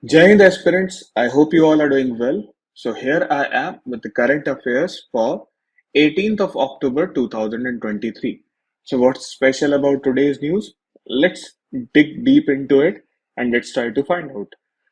Jai Hind aspirants, I hope you all are doing well. So here I am with the current affairs for 18th of October 2023. So what's special about today's news? Let's dig deep into it and let's try to find out.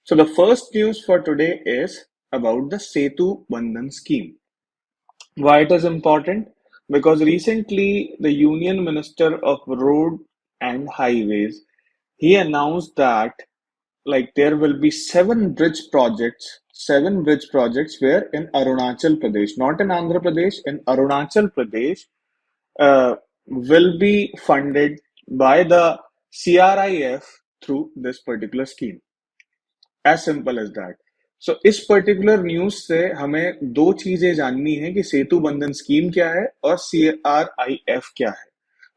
So the first news for today is about the Setu Bandhan scheme. Why it is important? Because recently the Union Minister of Road and Highways he announced that like there will be seven bridge projects where in Arunachal Pradesh, not in Andhra Pradesh, in Arunachal Pradesh, will be funded by the CRIF through this particular scheme. As simple as that. So इस particular news से हमें दो चीजें जाननी है कि सेतु बंधन scheme क्या है और CRIF क्या है.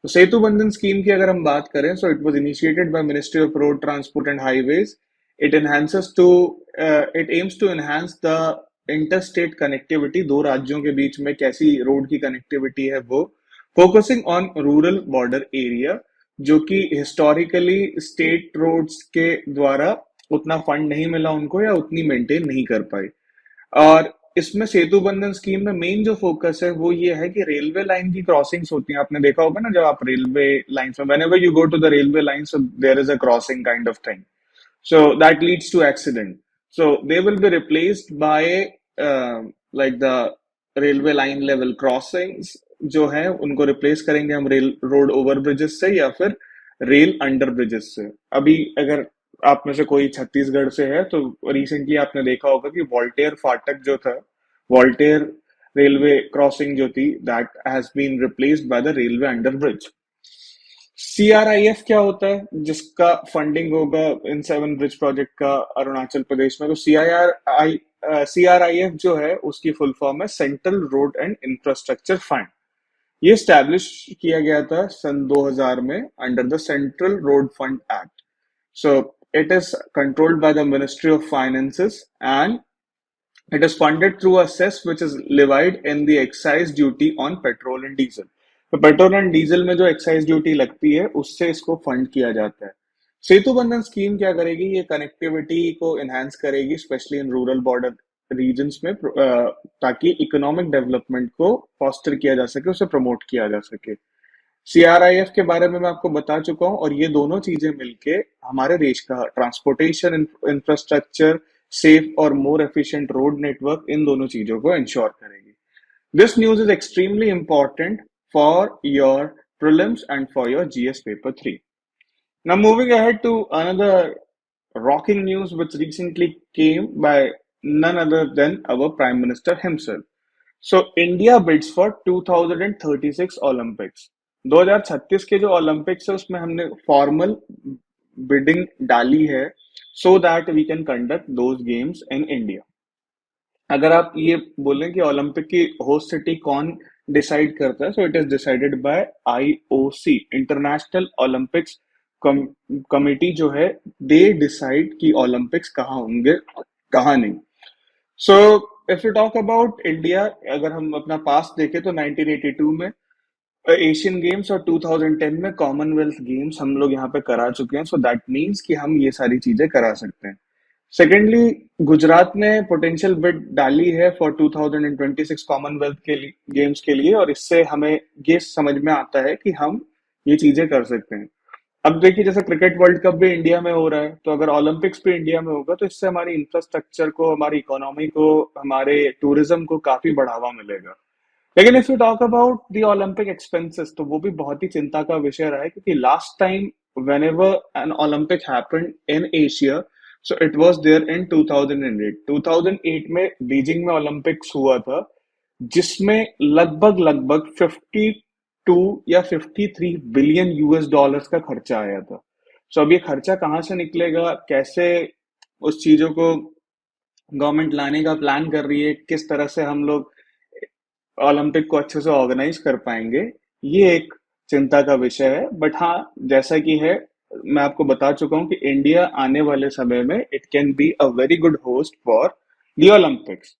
तो सेतु बंधन स्कीम की अगर हम बात करें, so it was initiated by ministry of road transport and highways. It enhances to it aims to enhance the interstate connectivity. दो राज्यों के बीच में कैसी रोड की कनेक्टिविटी है वो, focusing on rural border area, जो कि हिस्टोरिकली स्टेट रोड्स के द्वारा उतना फंड नहीं मिला उनको या उतनी मेंटेन नहीं कर पाए. और इसमें सेतु बंधन स्कीम में मेन जो फोकस है वो ये है कि रेलवे लाइन की क्रॉसिंग्स होती हैं. आपने देखा होगा ना, जब आप रेलवे लाइन में whenever you go to the railway line, so there is a crossing kind of thing, so that leads to accident. So they will be replaced by like the railway line level crossings जो है उनको replace करेंगे हम rail road over bridges से या फिर rail under bridges से. अभी अगर आप में से कोई छत्तीसगढ़ से है तो रिसेंटली आपने देखा होगा कि वॉल्टेयर फाटक जो था, वॉल्टेयर रेलवे क्रॉसिंग जो थी, that has been replaced by the railway under bridge. CRIF क्या होता है जिसका फंडिंग होगा इन सेवन ब्रिज प्रोजेक्ट का अरुणाचल प्रदेश में? तो CRIF जो है उसकी फुल फॉर्म है central road and infrastructure fund. ये स्टैब्लिश किया गया था सन 2000 में under the central road fund act. So it is controlled by the ministry of finances and it is funded through a cess which is levied in the excise duty on petrol and diesel. तो petrol and diesel में जो excise duty लगती है उससे इसको fund किया जाता है. सेतु बंधन स्कीम क्या करेगी? ये कनेक्टिविटी को एनहांस करेगी specially in rural border regions में, ताकि इकोनॉमिक डेवलपमेंट को फॉस्टर किया जा सके, उसे प्रमोट किया जा सके. CRIF के बारे में मैं आपको बता चुका हूं और ये दोनों चीजें मिलके हमारे देश का ट्रांसपोर्टेशन इंफ्रास्ट्रक्चर, सेफ और मोर एफिशिएंट रोड नेटवर्क, इन दोनों चीजों को इंश्योर करेगी. This news is extremely important for your prelims and for your GS paper 3. Now moving ahead to another rocking news which recently came by none other than our Prime Minister himself. So India bids for 2036 Olympics. 2036 के जो Olympics है उसमें हमने formal bidding डाली है so that we can conduct those games in India. अगर आप ये बोलें कि ओलंपिक की होस्ट सिटी कौन डिसाइड करता है, so it is decided by IOC, international Olympics committee जो है, दे डिसाइड कि ओलंपिक्स कहाँ होंगे कहाँ नहीं. So if you talk about India, अगर हम अपना पास्ट देखें तो 1982 में एशियन गेम्स और 2010 में कॉमनवेल्थ गेम्स हम लोग यहाँ पे करा चुके हैं. सो दैट मीन्स कि हम ये सारी चीजें करा सकते हैं. सेकेंडली, गुजरात ने पोटेंशियल बिड डाली है फॉर 2026 कॉमनवेल्थ के लिए गेम्स के लिए, और इससे हमें ये समझ में आता है कि हम ये चीजें कर सकते हैं. अब देखिए, जैसे क्रिकेट वर्ल्ड कप भी इंडिया में हो रहा है, तो अगर ओलंपिक्स भी इंडिया में होगा तो इससे हमारी इंफ्रास्ट्रक्चर को, हमारी इकोनॉमी को, हमारे टूरिज्म को काफी बढ़ावा मिलेगा. लेकिन if you talk about the Olympic expenses, तो वो भी बहुत ही चिंता का विषय रहा है, क्योंकि last time whenever an Olympic happened in Asia, so it was there in 2008. 2008 में बीजिंग में ओलंपिक्स हुआ था, जिसमें लगभग लगभग 52 या 53 बिलियन US डॉलर्स का खर्चा आया था. सो अब ये खर्चा कहाँ से निकलेगा, कैसे उस चीजों को गवर्नमेंट लाने का प्लान कर रही है, किस तरह से हम लोग ओलंपिक को अच्छे से ऑर्गेनाइज कर पाएंगे, ये एक चिंता का विषय है. बट हाँ, जैसा कि है, मैं आपको बता चुका हूं कि इंडिया आने वाले समय में it can be a very good host for the Olympics.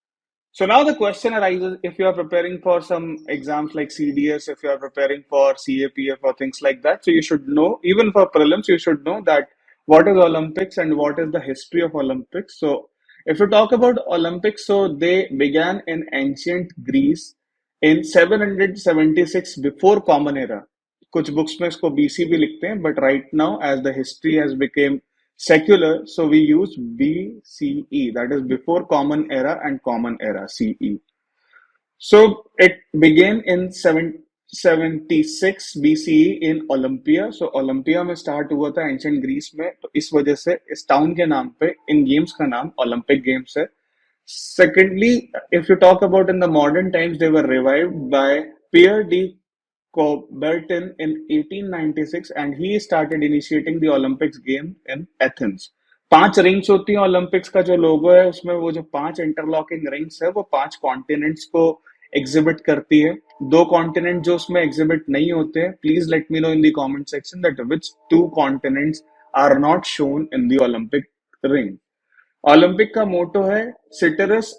So now the question arises, if you are preparing for some exams like CDS, if you are preparing for CAPF or things like that, so you should know, even for prelims, you should know that what is Olympics and what is the history of Olympics. So, if you talk about Olympics, so they began in ancient Greece in 776 before Common Era. कुछ books में इसको BC भी लिखते हैं, but right now as the history has become secular, so we use BCE, that is before Common Era and Common Era CE. So it began in 776 BCE in Olympia. So Olympia में start हुआ था ancient Greece में, तो इस वजह से इस town के नाम पे इन games का नाम Olympic Games है. Secondly, if you talk about in the modern times, they were revived by Pierre de Coubertin in 1896 and he started initiating the Olympics game in Athens. 5 rings होती हैं Olympics का जो लोगो है उसमें वो जो 5 इंटरलॉकिंग रिंग्स है वो 5 कॉन्टिनेंट्स को एग्जिबिट करती है. 2 कॉन्टिनेंट जो उसमें एग्जिबिट नहीं होते हैं, please let me know in the comment section that which 2 continents are not shown in the Olympic ring. Olympic का मोटो है सिटरस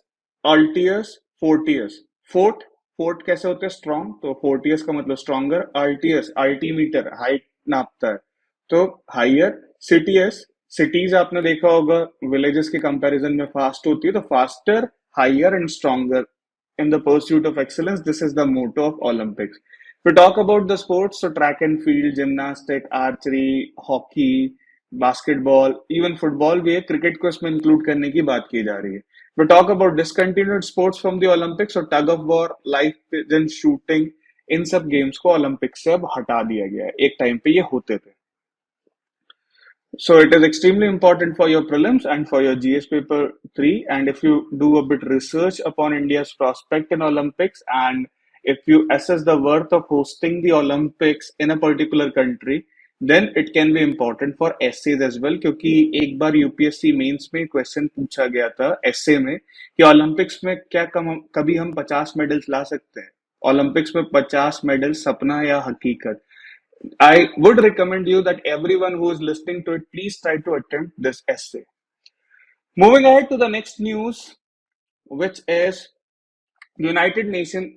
अल्टियस फोर्टियस. फोर्ट फोर्ट कैसे होते हैं स्ट्रॉन्ग, तो फोर्टियस का मतलब स्ट्रॉन्गर. अल्टियस अल्टीमीटर हाइट नापता है, तो हाइयर. सिटियस सिटीज आपने देखा होगा विलेजेस के कंपैरिजन में फास्ट होती है, तो faster higher and stronger in the pursuit of excellence. This is the motto of Olympics. If we talk about the sports, so track and field, gymnastic, archery, hockey, basketball, even football भी है, cricket को इसमें include करने की बात की जा रही है. We talk about discontinued sports from the Olympics, so tug of war, life pigeon shooting, इन सब गेम्स को ओलंपिक्स से अब हटा दिया गया है. एक टाइम पे ये होते थे. So it is extremely important for your prelims and for your GS paper 3. And if you do a bit research upon India's prospect in Olympics and if you assess the worth of hosting the Olympics in a particular country, then it can be important for essays as well. क्योंकि एक बार UPSC mains में question पूछा गया था एसे में कि Olympics में क्या कभी हम 50 मेडल्स ला सकते हैं. ओलंपिक्स में 50 मेडल सपना या हकीकत. I would recommend you that everyone who is listening to it, please try to attempt this essay. Moving ahead to the next news, which is United Nation,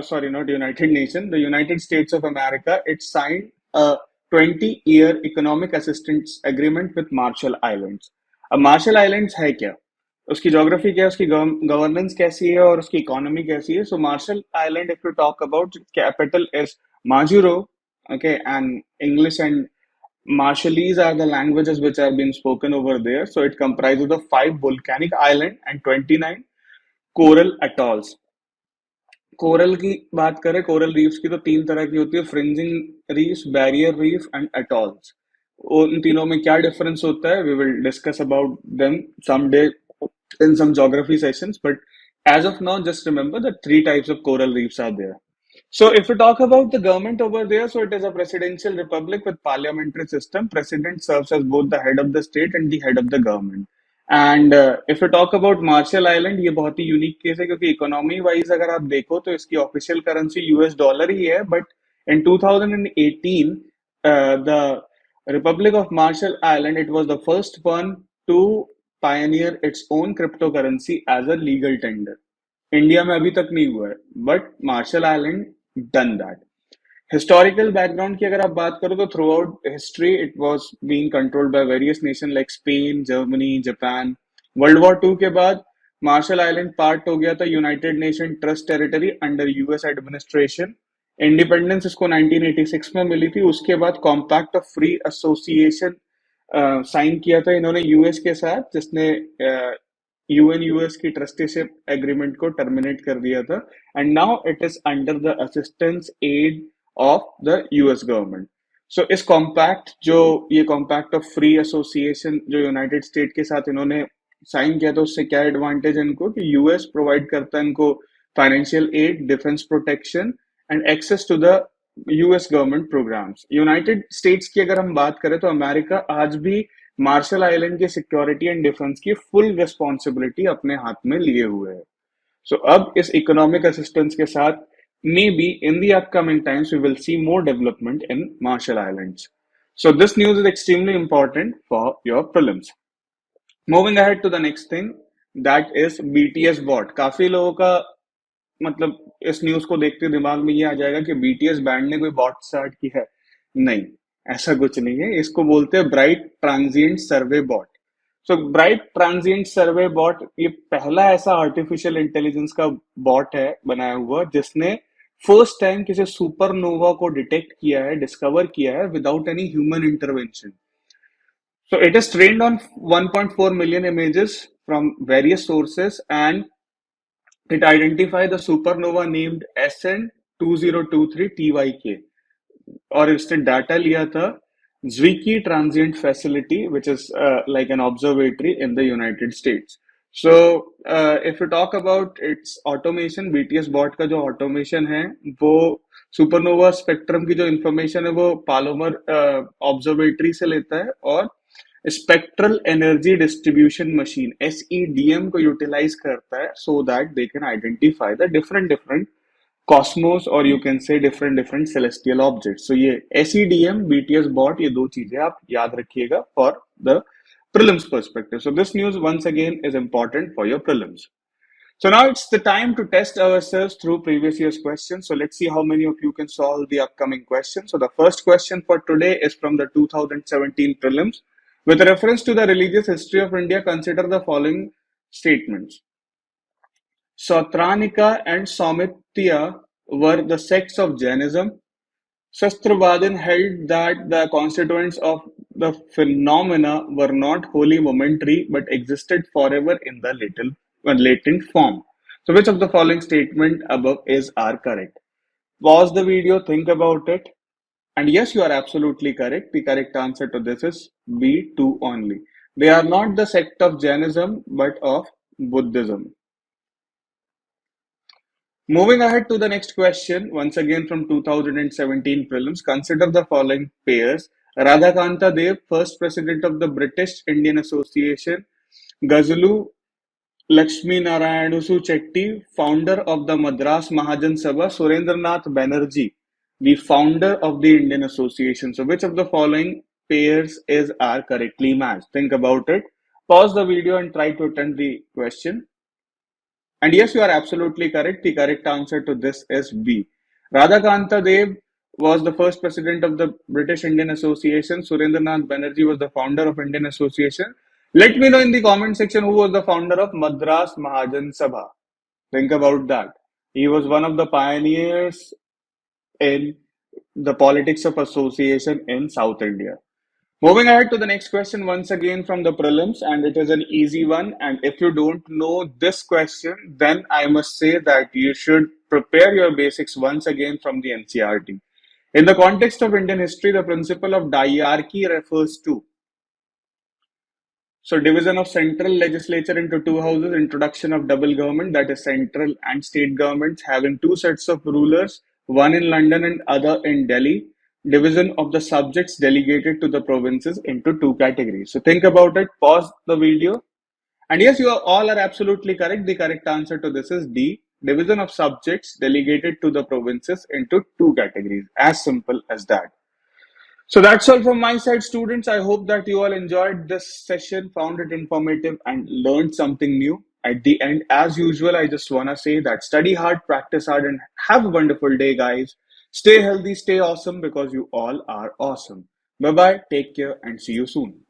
sorry, not United Nation, the United States of America, it signed a 20-year economic assistance agreement with Marshall Islands. अब Marshall Islands है क्या, उसकी geography क्या है, उसकी governance कैसी है और उसकी इकोनॉमी कैसी है. So Marshall Island, if you talk about, capital is Majuro, okay, and English and Marshallese are the languages which are being spoken over there. So it comprises of 5 volcanic islands and 29 coral atolls. Coral की बात करें, coral reefs की, तो 3 तरह की होती है, fringing reefs, barrier reef and atolls. उन तीनों में क्या डिफरेंस होता है, we will discuss about them someday in some geography sessions, but as of now just remember that 3 types of coral reefs are there. So if we talk about the government over there, so it is a presidential republic with parliamentary system. President serves as both the head of the state and the head of the government. And if you talk about Marshall Island, ये बहुत ही unique case है क्योंकि economy wise अगर आप देखो तो इसकी official currency US dollar ही है. But in 2018 the Republic of Marshall Island, it was the first one to pioneer its own cryptocurrency as a legal tender. India में अभी तक नहीं हुआ है, but Marshall Island done that. Historical background की अगर आप बात करो तो throughout history it was being controlled by various nation like Spain, Germany, Japan. World war 2 के बाद मार्शल आइलैंड पार्ट हो गया था United Nation trust territory under US administration. Independence इसको 1986 में मिली थी. उसके बाद compact of free association sign किया था इन्होंने यूएस के साथ, जिसने यूएन यूएस की ट्रस्टीशिप एग्रीमेंट को टर्मिनेट कर दिया था. And now it is under the assistance aid of the US government. So इस कॉम्पैक्ट, जो ये कॉम्पैक्ट ऑफ फ्री एसोसिएशन जो यूनाइटेड स्टेट के साथ इन्होंने साइन किया था, उससे क्या एडवांटेज है इनको कि यूएस प्रोवाइड करता है इनको financial aid, defence protection and access to the US government programmes. United States की अगर हम बात करें तो अमेरिका आज भी मार्शल आइलैंड की सिक्योरिटी एंड डिफेंस की फुल रिस्पॉन्सिबिलिटी अपने हाथ में लिए हुए है. सो अब इस इकोनॉमिक असिस्टेंस के साथ maybe in the upcoming times we will see more development in Marshall Islands. So this news is extremely important for your prelims. Moving ahead to the next thing, that is BTSbot. काफी लोगों का मतलब इस news को देखते दिमाग में ये आ जाएगा कि BTS बैंड ने कोई बॉट स्टार्ट की है. नहीं, ऐसा कुछ नहीं है, इसको बोलते हैं ब्राइट ट्रांजिएंट सर्वे बॉट। सो ब्राइट ट्रांजिएंट सर्वे बॉट ये पहला ऐसा आर्टिफिशियल इंटेलिजेंस का बॉट है बनाया हुआ जिसने फर्स्ट टाइम किसी सुपरनोवा को डिटेक्ट किया है, डिस्कवर किया है without any human intervention. So it is trained on 1.4 million images from various sources, and it identified the supernova named SN2023 TYK. और इसने डाटा लिया था Zwicky Transient Facility, which is like an observatory in the United States. So if you talk about its automation, BTSbot का जो automation है वो supernova spectrum की जो इंफॉर्मेशन है वो पालोमर ऑब्जर्वेटरी से लेता है और spectral energy distribution machine SEDM को यूटिलाइज करता है so that they can identify the different different cosmos और you can say different different celestial objects. So ये SEDM BTS बॉट ये दो चीजें आप याद रखिएगा for the prelims perspective. So this news once again is important for your prelims. So now it's the time to test ourselves through previous year's questions. So let's see how many of you can solve the upcoming questions. So the first question for today is from the 2017 prelims. With reference to the religious history of India, consider the following statements. Sautranika and Saumitya were the sects of Jainism. Shastrabadin held that the constituents of the phenomena were not wholly momentary but existed forever in the latent form. So, which of the following statement above is are correct? Pause the video, think about it, and yes, you are absolutely correct. The correct answer to this is B2 only. They are not the sect of Jainism but of Buddhism. Moving ahead to the next question, once again from 2017 prelims, consider the following pairs. Radhakanta Dev, first president of the British Indian Association; Ghazulu Lakshmi Narayanusu Chetty, founder of the Madras Mahajan Sabha; Surendranath Banerjee, the founder of the Indian Association. So, which of the following pairs are correctly matched? Think about it. Pause the video and try to attempt the question. And yes, you are absolutely correct. The correct answer to this is B. Radhakanta Dev was the first president of the British Indian Association. Surendranath Banerjee was the founder of Indian Association. Let me know in the comment section who was the founder of Madras Mahajan Sabha. Think about that. He was one of the pioneers in the politics of association in South India. Moving ahead to the next question, once again from the prelims, and it is an easy one. And if you don't know this question, then I must say that you should prepare your basics once again from the NCERT. In the context of Indian history, the principle of diarchy refers to division of central legislature into two houses, introduction of double government, that is central and state governments having two sets of rulers, one in London and other in Delhi, division of the subjects delegated to the provinces into two categories. So think about it, pause the video. And yes, you all are absolutely correct. The correct answer to this is D, division of subjects delegated to the provinces into two categories. As simple as that. So that's all from my side, students. I hope that you all enjoyed this session, found it informative, and learned something new. At the end, as usual, I just want to say that study hard, practice hard, and have a wonderful day, guys. Stay healthy, stay awesome because you all are awesome. Bye bye, take care, and see you soon.